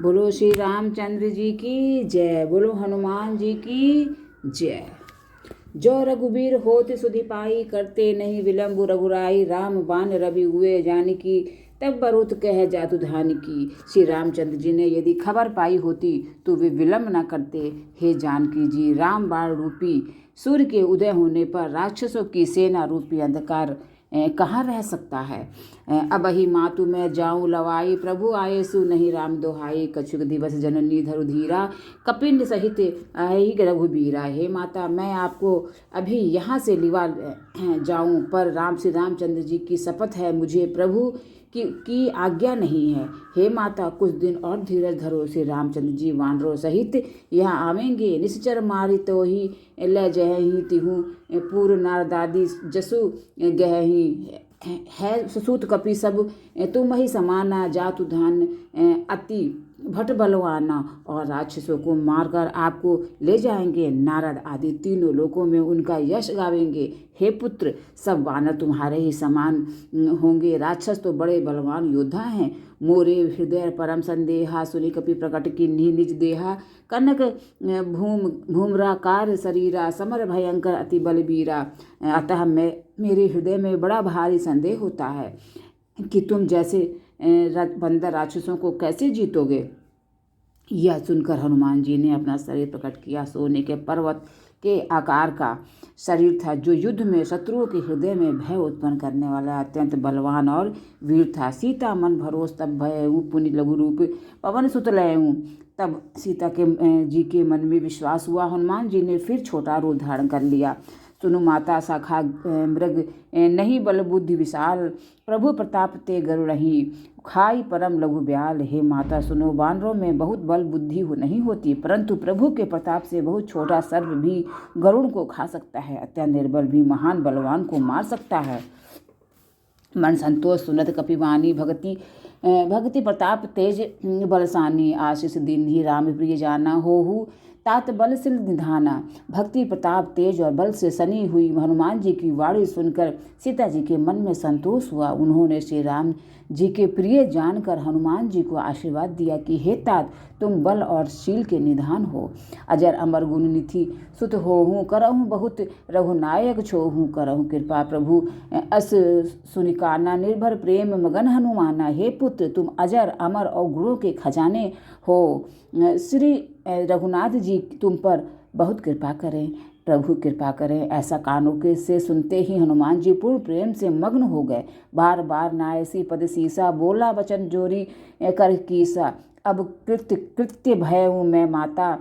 बोलो श्री रामचंद्र जी की जय। बोलो हनुमान जी की जय। जो रघुबीर होत सुधि पाई, करते नहीं विलम्ब रघुराई। राम बाण रवि हुए जानकी, तब बरुत कह जातु धानकी। श्री रामचंद्र जी ने यदि खबर पाई होती तो वे विलम्ब न करते। हे जानकी जी, राम बाण रूपी सूर्य के उदय होने पर राक्षसों की सेना रूपी अंधकार कहाँ रह सकता है। अब ही मातु मैं जाऊं लवाई, प्रभु आए सु नहीं राम दोहाई। कछुक दिवस जननी धरु धीरा, कपिंड सहित ही रघुबीरा। हे माता, मैं आपको अभी यहाँ से लिवा जाऊं, पर श्री रामचंद्र जी की शपथ है, मुझे प्रभु की आज्ञा नहीं है। हे माता, कुछ दिन और धीरज धरो। श्री रामचंद्र जी वानरों सहित यहाँ आवेंगे। निश्चर मारी तो ही ल जही तिहूँ, पूर्व नारदादि जसु गहही। है सुसूत कपि सब तुम ही समाना, जातु धान अति भट बलवाना। और राक्षसों को मारकर आपको ले जाएंगे। नारद आदि तीनों लोकों में उनका यश गावेंगे। हे पुत्र, सब वानर तुम्हारे ही समान होंगे। राक्षस तो बड़े बलवान योद्धा हैं। मोरे हृदय परम संदेहा, सुनि कपि प्रकट की निज देहा। कनक भूम्राकार शरीरा, समर भयंकर अति बलबीरा। अतः मेरे हृदय में बड़ा भारी संदेह होता है कि तुम जैसे बंदर राक्षसों को कैसे जीतोगे। यह सुनकर हनुमान जी ने अपना शरीर प्रकट किया। सोने के पर्वत के आकार का शरीर था, जो युद्ध में शत्रुओं के हृदय में भय उत्पन्न करने वाला अत्यंत बलवान और वीर था। सीता मन भरोस तब भयऊ, पुनि लघु रूप पवन सुत लयऊ। तब सीता के जी के मन में विश्वास हुआ। हनुमान जी ने फिर छोटा रूप धारण कर लिया। सुनु माता, शाखा मृग नहीं बल बुद्धि विशाल। प्रभु प्रताप ते गरुड़हि, खाई परम लघु ब्याल। हे माता सुनो, वानरों में बहुत बल बुद्धि नहीं होती, परंतु प्रभु के प्रताप से बहुत छोटा सर्प भी गरुड़ को खा सकता है। अत्यंत निर्बल भी महान बलवान को मार सकता है। मन संतोष सुनत कपिवानी, भक्ति प्रताप तेज बलसानी। आशीष दीन्ही राम प्रिय जाना, होहु तात बल सिल निधाना। भक्ति प्रताप तेज और बल से सनी हुई हनुमान जी की वाणी सुनकर सीता जी के मन में संतोष हुआ। उन्होंने श्री राम जी के प्रिय जानकर हनुमान जी को आशीर्वाद दिया कि हे तात, तुम बल और शील के निधान हो। अजर अमर गुण निधि सुत होहूँ, करहूँ बहुत रघुनायक छोहूँ। करहूँ कृपा प्रभु अस सुनिकाना, निर्भर प्रेम मगन हनुमाना। हे पुत्र, तुम अजर अमर और गुणों के खजाने हो। श्री रघुनाथ जी तुम पर बहुत कृपा करें, प्रभु कृपा करें। ऐसा कानों के से सुनते ही हनुमान जी पूर्ण प्रेम से मग्न हो गए। बार बार नायसी पद सीसा, बोला वचन जोरी कर कीसा। अब कृत्य भय मैं माता,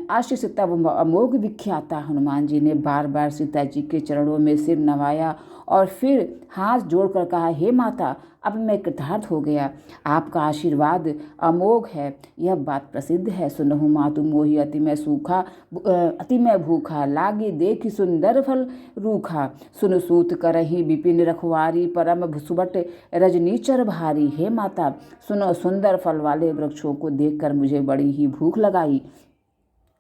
आशीष तब अमोघ विख्याता। हनुमान जी ने बार बार सीता जी के चरणों में सिर नवाया और फिर हाथ जोड़कर कहा, हे माता, अब मैं कृतार्थ हो गया। आपका आशीर्वाद अमोघ है, यह बात प्रसिद्ध है। सुनहु मातु मोहि अति मैं भूखा, लागी देखि सुंदर फल रूखा। सुन सूत करहि विपिन रखवारी, परम सुबट रजनीचर भारी। हे माता सुनो, सुंदर फल वाले वृक्षों को देखकर मुझे बड़ी ही भूख लगाई।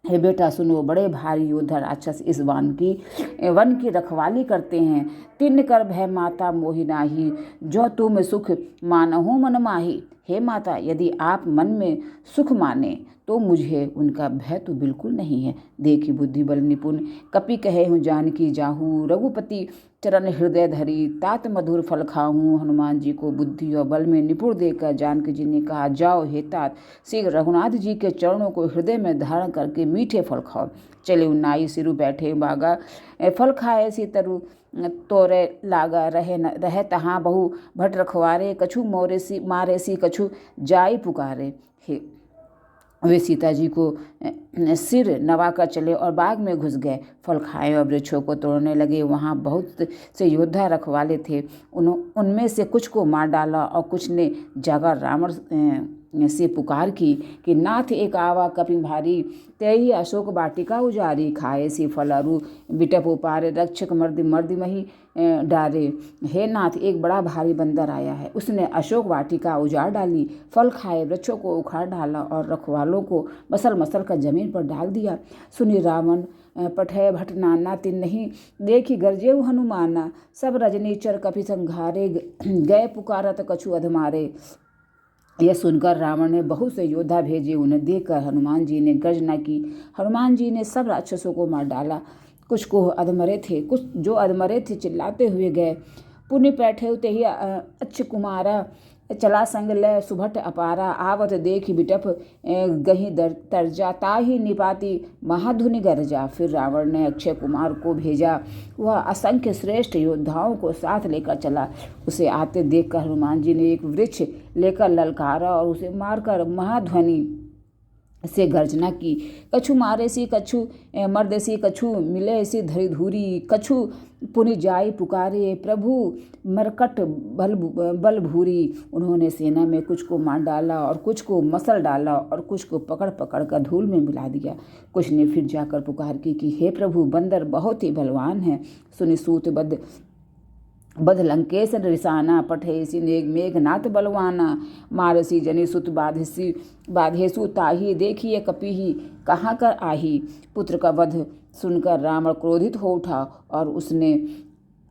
हे बेटा सुनो, बड़े भारी योद्धा राक्षस इस वन की रखवाली करते हैं। तिन कर भय माता मोहि नाही, जो तुम सुख मानहु मन माही। हे माता, यदि आप मन में सुख माने तो मुझे उनका भय तो बिल्कुल नहीं है। देखी बुद्धि बल निपुण, कपि कहे हूँ जानकी जाहू। रघुपति चरण हृदय धरी, तात मधुर फल खाऊं। हनुमान जी को बुद्धि और बल में निपुण देकर जानकी जी ने कहा, जाओ हे तात, श्री रघुनाथ जी के चरणों को हृदय में धारण करके मीठे फल खाओ। चले उन्नाई सिरु बैठे बागा, फल खाए सी तरु तोरे लागा। रहे तहाँ बहु भट रखवारे, कछु मारे सी कछु जाई पुकारे। वे सीता जी को सिर नवाकर चले और बाग में घुस गए। फल खाए और वृक्षों को तोड़ने लगे। वहाँ बहुत से योद्धा रखवाले थे। उनमें से कुछ को मार डाला और कुछ ने जाकर रावण से पुकार की कि नाथ एक आवा कपि भारी, तेहि अशोक वाटिका उजारी। खाए सी फल अरु बिटप उपारे, रक्षक मर्दि मही डारे। हे नाथ, एक बड़ा भारी बंदर आया है, उसने अशोक वाटिका उजाड़ डाली, फल खाए वृक्षों को उखाड़ डाला और रखवालों को मसल कर जमीन पर डाल दिया। सुनि रावण पठय भट नाना, तिन नहीं देखी गरजेऊ हनुमाना। सब रजनीचर कपि संघारे, गए पुकारत कछु अधमारे। यह सुनकर रावण ने बहुत से योद्धा भेजे। उन्हें देखकर हनुमान जी ने गर्जना की। हनुमान जी ने सब राक्षसों को मार डाला। कुछ जो अधमरे थे चिल्लाते हुए गए। पुण्य पैठे ते ही अच्छ कुमारा, चला संग लय सुभट अपारा, आवत देख बिटप गही तरजा, ताही निपाती महाधुनि गर्जा। फिर रावण ने अक्षय कुमार को भेजा। वह असंख्य श्रेष्ठ योद्धाओं को साथ लेकर चला। उसे आते देखकर हनुमान जी ने एक वृक्ष लेकर ललकारा और उसे मारकर महाध्वनि से गर्जना की। कछु मारे सी कछु मर्द सी, कछु मिले सी धरी धूरी, कछु पुनि जाई पुकारे, प्रभु मरकट बल भूरी। उन्होंने सेना में कुछ को मार डाला और कुछ को मसल डाला और कुछ को पकड़ पकड़ कर धूल में मिला दिया। कुछ ने फिर जाकर पुकार की कि हे प्रभु, बंदर बहुत ही बलवान है। सुनि सूत बध लंकेश रिसाना, पठेसी मेघनाथ बलवाना, मारसी जनि सुत बाधेसु ताही, देखिए कपिही कहाँ कर आही। पुत्र का वध सुनकर रावण क्रोधित हो उठा और उसने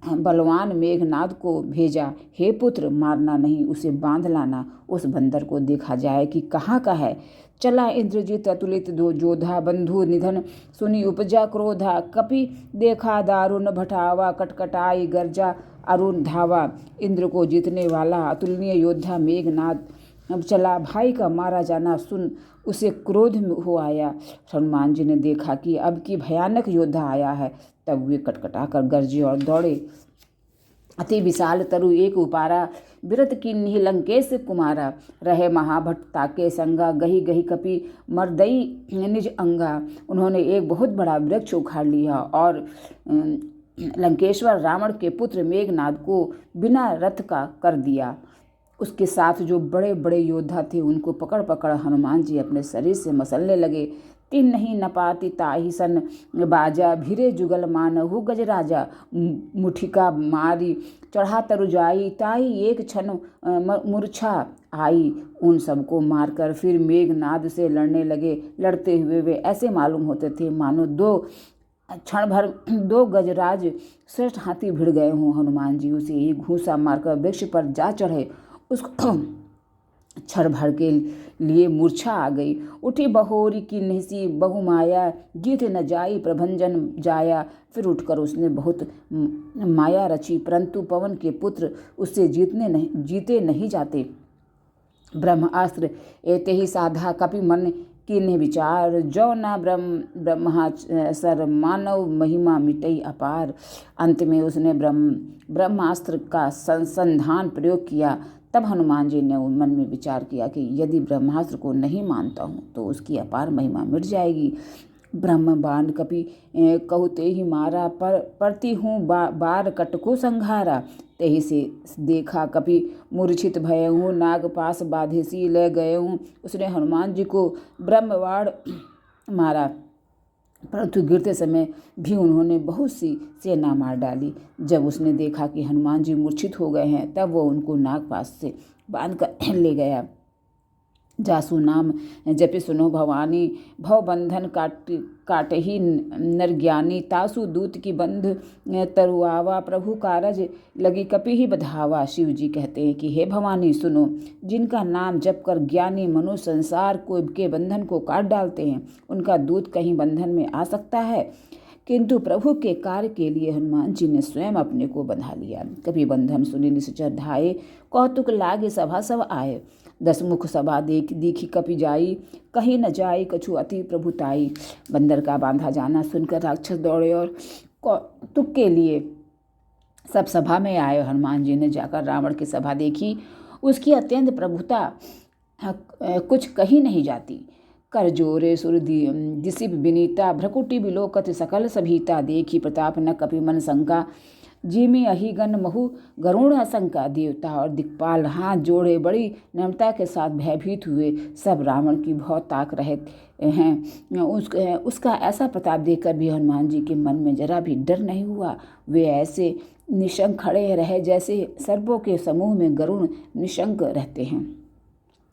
बलवान मेघनाथ को भेजा। हे पुत्र, मारना नहीं, उसे बांध लाना। उस बंदर को देखा जाए कि कहाँ का है। चला इंद्रजीत अतुलित दो जोधा, बंधु निधन सुनी उपजा क्रोधा, कपि देखा दारुण भटावा, कटकटाई गर्जा अरुण धावा। इंद्र को जीतने वाला अतुलनीय योद्धा मेघनाथ अब चला भाई का मारा जाना सुन उसे क्रोध हो आया। हनुमान जी ने देखा कि अब की भयानक योद्धा आया है। तब वे कटकटा कर गरजे और दौड़े। अति विशाल तरु एक उपारा, विरत किन्ही लंकेश कुमारा, रहे महाभट ताके संगा, गही गही कपि मर्दई निज अंगा। उन्होंने एक बहुत बड़ा वृक्ष उखाड़ लिया और लंकेश्वर रावण के पुत्र मेघनाथ को बिना रथ का कर दिया। उसके साथ जो बड़े बड़े योद्धा थे उनको पकड़ पकड़ हनुमान जी अपने शरीर से मसलने लगे। तिन नहीं नपाती ताही सन बाजा, भिरे जुगल मानहु गजराजा, मुठिका मारी चढ़ा तरुजाई, ताही एक क्षण मूर्छा आई। उन सबको मारकर फिर मेघनाद से लड़ने लगे। लड़ते हुए वे ऐसे मालूम होते थे मानो क्षण भर दो गजराज श्रेष्ठ हाथी भिड़ गए हों। हनुमान जी उसे एक घूसा मारकर वृक्ष पर जा चढ़े। उसको क्षण भर के लिए मूर्छा आ गई। उठी बहोरी की निहसी बहुमाया, जीत न जाई प्रभंजन जाया। फिर उठकर उसने बहुत माया रची, परंतु पवन के पुत्र उससे जीते नहीं जाते। ब्रह्मास्त्र एते ही साधा, कपि मन किन्ह विचार, जो न ब्रह्मासर मानव महिमा मिटई अपार। अंत में उसने ब्रह्मास्त्र का संधान प्रयोग किया। तब हनुमान जी ने मन में विचार किया कि यदि ब्रह्मास्त्र को नहीं मानता हूँ तो उसकी अपार महिमा मिट जाएगी। ब्रह्म बाण कपि कहते ही मारा, परती हूँ बार कटको संघारा। तेहि से देखा कपि मूर्छित भय हूँ, नाग पास बाधेसी ले गए हूँ। उसने हनुमान जी को ब्रह्मबाण मारा, परंतु गिरते समय भी उन्होंने बहुत सी सेना मार डाली। जब उसने देखा कि हनुमान जी मूर्छित हो गए हैं तब वो उनको नागपाश से बांध कर ले गया। जासु नाम जपि सुनो भवानी, भव बंधन काटही नरज्ञानी। तासु दूत की बंध तरुआवा, प्रभु कारज लगी कपि ही बधावा। शिव जी कहते हैं कि हे भवानी सुनो, जिनका नाम जप कर ज्ञानी मनुष्य संसार के बंधन को काट डालते हैं, उनका दूत कहीं बंधन में आ सकता है। किंतु प्रभु के कार्य के लिए हनुमान जी ने स्वयं अपने को बंधा लिया। कभी बंधन सुनि निश्चर धाये, कौतुक लागे सभा सब आए। दसमुख सभा देखी कपि जाई, कहीं न जाई कछु अति प्रभुताई। बंदर का बांधा जाना सुनकर राक्षस दौड़े और कौतुक के लिए सब सभा में आए। हनुमान जी ने जाकर रावण की सभा देखी। उसकी अत्यंत प्रभुता कुछ कही नहीं जाती। कर जोरे सुर दिसिप विनीता, भ्रकुटी बिलोकत सकल सभीता। देखी प्रताप न कपि मन शंका, जिमि अहिगन महु गरुण आशंका। देवता और दिक्पाल हाथ जोड़े बड़ी नम्रता के साथ भयभीत हुए। सब रावण की बहुत ताक रहे हैं। उसका ऐसा प्रताप देखकर भी हनुमान जी के मन में जरा भी डर नहीं हुआ। वे ऐसे निशंक खड़े रहे जैसे सर्पों के समूह में गरुण निशंक रहते हैं।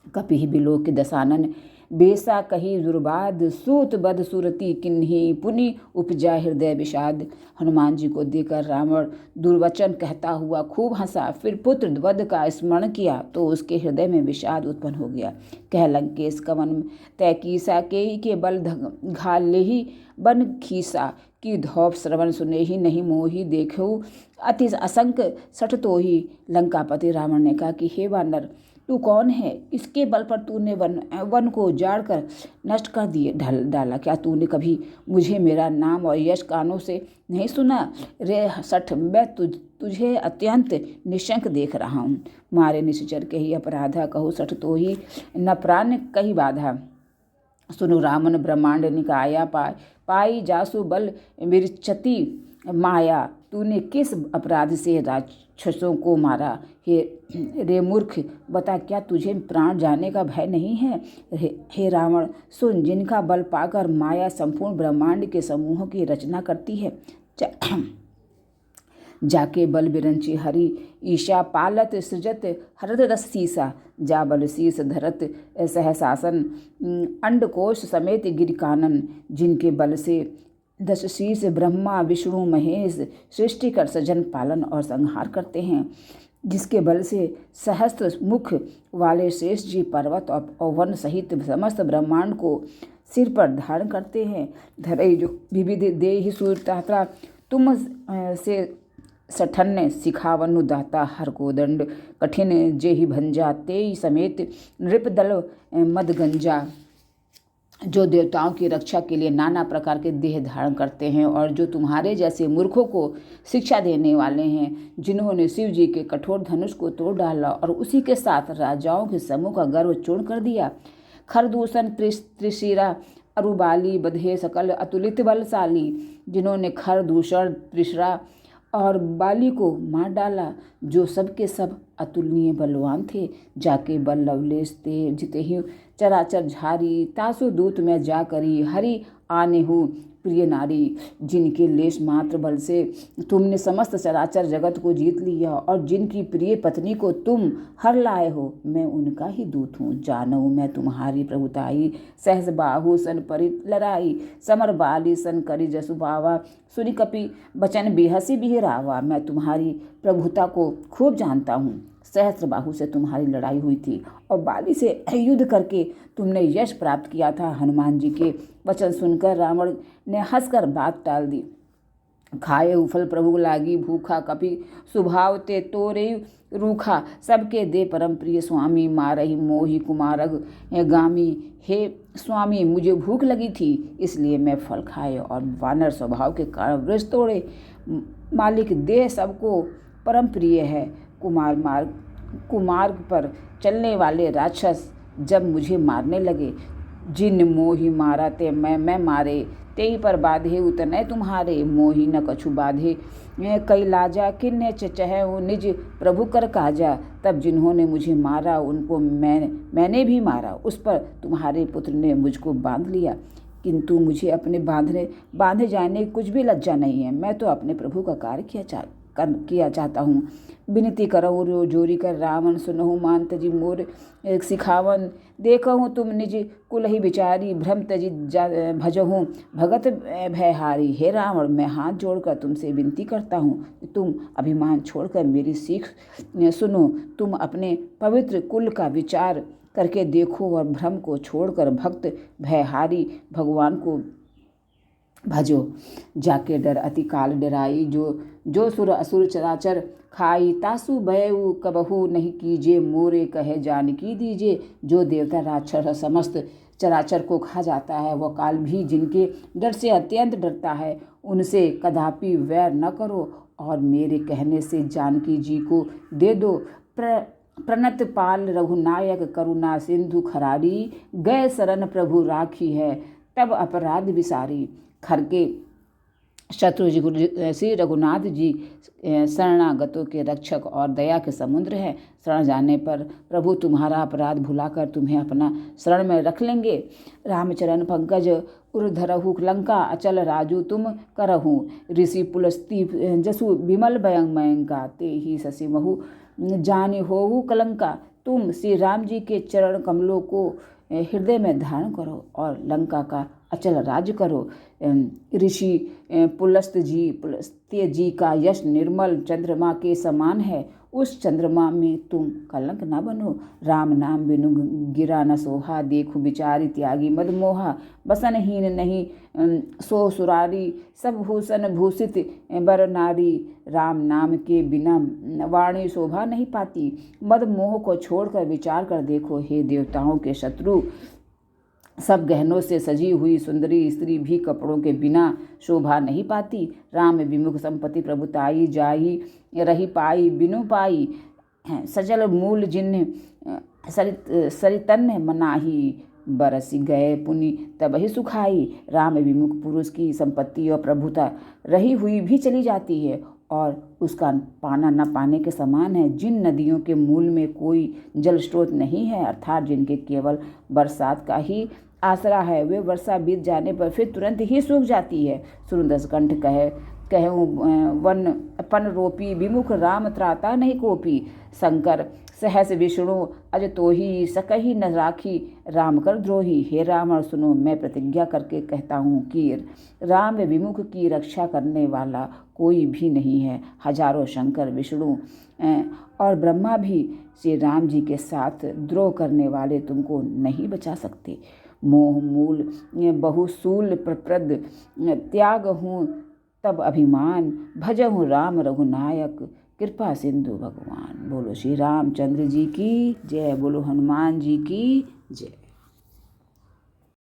कपि बिलोक के दसानन बेसा कही दुर्बाद, सूत बद सुरती किन्हीं, पुनि उपजा हृदय विषाद। हनुमान जी को देखकर रावण दुर्वचन कहता हुआ खूब हंसा। फिर पुत्र वध का स्मरण किया तो उसके हृदय में विषाद उत्पन्न हो गया। कह लंकेश कवन तय कीसा, के बल घाल ले ही बन खीसा, की धौप श्रवण सुने ही नहीं मोही, देखो अति असंक सठ तो ही। लंकापति रावण ने कहा कि हे वानर, तू कौन है? इसके बल पर तूने वन को उजाड़ कर नष्ट कर दिए डाला। क्या तूने कभी मुझे मेरा नाम और यश कानों से नहीं सुना? रे सठ, मैं तुझे अत्यंत निशंक देख रहा हूँ। मारे निश्चर के ही अपराधा, कहूँ सठ तो ही न प्राण कही बाधा। सुनो रामन ब्रह्मांड निकाया, पाई जासु बल विरचति माया। तूने किस अपराध से राक्षसों को मारा? रे मूर्ख, बता क्या तुझे प्राण जाने का भय नहीं है? हे रावण सुन, जिनका बल पाकर माया संपूर्ण ब्रह्मांड के समूहों की रचना करती है, जाके बल बिरंची हरि ईशा, पालत सृजत हरद रस सीसा। जा बल शीस धरत सहसासन, अंडकोश समेत गिरिकानन। जिनके बल से दश शीर्ष ब्रह्मा विष्णु महेश सृष्टि कर सृजन पालन और संहार करते हैं। जिसके बल से सहस्त्र मुख वाले शेष जी पर्वत और वन सहित समस्त ब्रह्मांड को सिर पर धारण करते हैं। धरई जो विविध दे ही सूर्यता, तुम से सठन सिखावनु दाता, हर को दंड कठिन जे ही भंजा, ते समेत नृपदल मदगंजा। जो देवताओं की रक्षा के लिए नाना प्रकार के देह धारण करते हैं और जो तुम्हारे जैसे मूर्खों को शिक्षा देने वाले हैं, जिन्होंने शिव जी के कठोर धनुष को तोड़ डाला और उसी के साथ राजाओं के समूह का गर्व चूर्ण कर दिया। खरदूषण त्रिशिरा अरुबाली, बधे सकल अतुलित बलशाली। जिन्होंने खरदूषण त्रिशिरा और बाली को मार डाला, जो सबके सब अतुलनीय बलवान थे। जाके बल लवलेश ते जिते ही चराचर झारी, तासु दूत में जा करी, हरि आने हूँ प्रिय नारी। जिनके लेश मात्र बल से तुमने समस्त चराचर जगत को जीत लिया और जिनकी प्रिय पत्नी को तुम हर लाए हो, मैं उनका ही दूत हूँ। जानऊ मैं तुम्हारी प्रभुताई, सहज बाहु सन परि लड़ाई, समर बाली सन करी जसु बावा, सुनि कपि बचन बेहसी बिहरावा। मैं तुम्हारी प्रभुता को खूब जानता हूँ। सहस्त्र बाहु से तुम्हारी लड़ाई हुई थी और बाली से युद्ध करके तुमने यश प्राप्त किया था। हनुमान जी के वचन सुनकर रावण ने हंसकर बात टाल दी। खाए उफल प्रभु लागी भूखा, कपि स्वभाव ते तोरे रूखा। सबके दे परम प्रिय स्वामी, मारही मोहि कुमारग गामी। हे स्वामी, मुझे भूख लगी थी इसलिए मैं फल खाए और वानर स्वभाव के कारण वृक्ष तोड़े। मालिक देह सबको परम प्रिय है। कुमार्ग पर चलने वाले राक्षस जब मुझे मारने लगे, जिन मोहि मारा ते मैं मारे, तेई पर बाधे उतने तुम्हारे। मोहि न कछु बाधे कई लाजा, किन्ने चहु निज प्रभु कर काजा। तब जिन्होंने मुझे मारा उनको मैंने भी मारा, उस पर तुम्हारे पुत्र ने मुझको बांध लिया। किंतु मुझे अपने बांधे जाने कुछ भी लज्जा नहीं है। मैं तो अपने प्रभु का कार्य किया चाहता हूँ। विनती करहु जोरी कर रावण, सुनहु मान तजी मोर सिखावन। देखहु तुम निज कुल ही विचारी, भ्रम तजी भजहूँ भगत भयहारी। हे रावण, मैं हाथ जोड़कर तुमसे विनती करता हूँ, तुम अभिमान छोड़कर मेरी सीख सुनो। तुम अपने पवित्र कुल का विचार करके देखो और भ्रम को छोड़कर भक्त भयहारी भगवान को भजो। जाके डर अति काल डराई, जो सुर असुर चराचर खाई। तासु भयउ कबहु नहीं कीजे, मोरे कहे जानकी दीजे। जो देवता राक्षस समस्त चराचर को खा जाता है, वह काल भी जिनके डर से अत्यंत डरता है, उनसे कदापि वैर न करो और मेरे कहने से जानकी जी को दे दो। प्रणत पाल रघुनायक, करुणा सिंधु खरारी। गए शरण प्रभु राखी है, तब अपराध विसारी। खर के शत्रु श्री रघुनाथ जी शरणागतों के रक्षक और दया के समुद्र हैं। शरण जाने पर प्रभु तुम्हारा अपराध भुलाकर तुम्हें अपना शरण में रख लेंगे। रामचरण पंकज उर्धरहु, लंका अचल राजू तुम करहु। ऋषि पुलस्ती जसु विमल भयंका, ते ही शशि महु जाने होहु कलंका। तुम श्री राम जी के चरण कमलों को हृदय में धारण करो और लंका का अचल राज्य करो। ऋषि पुलस्त्य जी का यश निर्मल चंद्रमा के समान है। उस चंद्रमा में तुम कलंक न बनो। राम नाम बिनु गिरा न सोहा, देखो विचारी त्यागी मदमोहा। बसनहीन नहीं सो सुरारी, सब भूषण भूषित बर नारी। राम नाम के बिना वाणी शोभा नहीं पाती। मद मोह को छोड़कर विचार कर देखो, हे देवताओं के शत्रु। सब गहनों से सजी हुई सुंदरी स्त्री भी कपड़ों के बिना शोभा नहीं पाती। राम विमुख संपत्ति प्रभुताई, जाही रही पाई बिनु पाई। सजल मूल जिन्ह सरितन मनाही, बरस गए पुनि तबहि सुखाई। राम विमुख पुरुष की संपत्ति और प्रभुता रही हुई भी चली जाती है और उसका पाना न पाने के समान है। जिन नदियों के मूल में कोई जल स्रोत नहीं है, अर्थात जिनके केवल बरसात का ही आसरा है, वे वर्षा बीत जाने पर फिर तुरंत ही सूख जाती है। सुन दसकंठ कहूँ वन अपन रोपी, विमुख राम त्राता नहीं कोपी। शंकर सहस विष्णु अज तोही, सकही न राखी राम कर द्रोही। हे राम सुनो, मैं प्रतिज्ञा करके कहता हूँ कि राम विमुख की रक्षा करने वाला कोई भी नहीं है। हजारों शंकर विष्णु और ब्रह्मा भी श्री राम जी के साथ द्रोह करने वाले तुमको नहीं बचा सकते। मोह मूल बहुसूल प्रप्रद त्याग हूँ तब अभिमान, भजहूँ राम रघुनायक कृपा सिंधु भगवान। बोलो श्री रामचंद्र जी की जय, बोलो हनुमान जी की जय।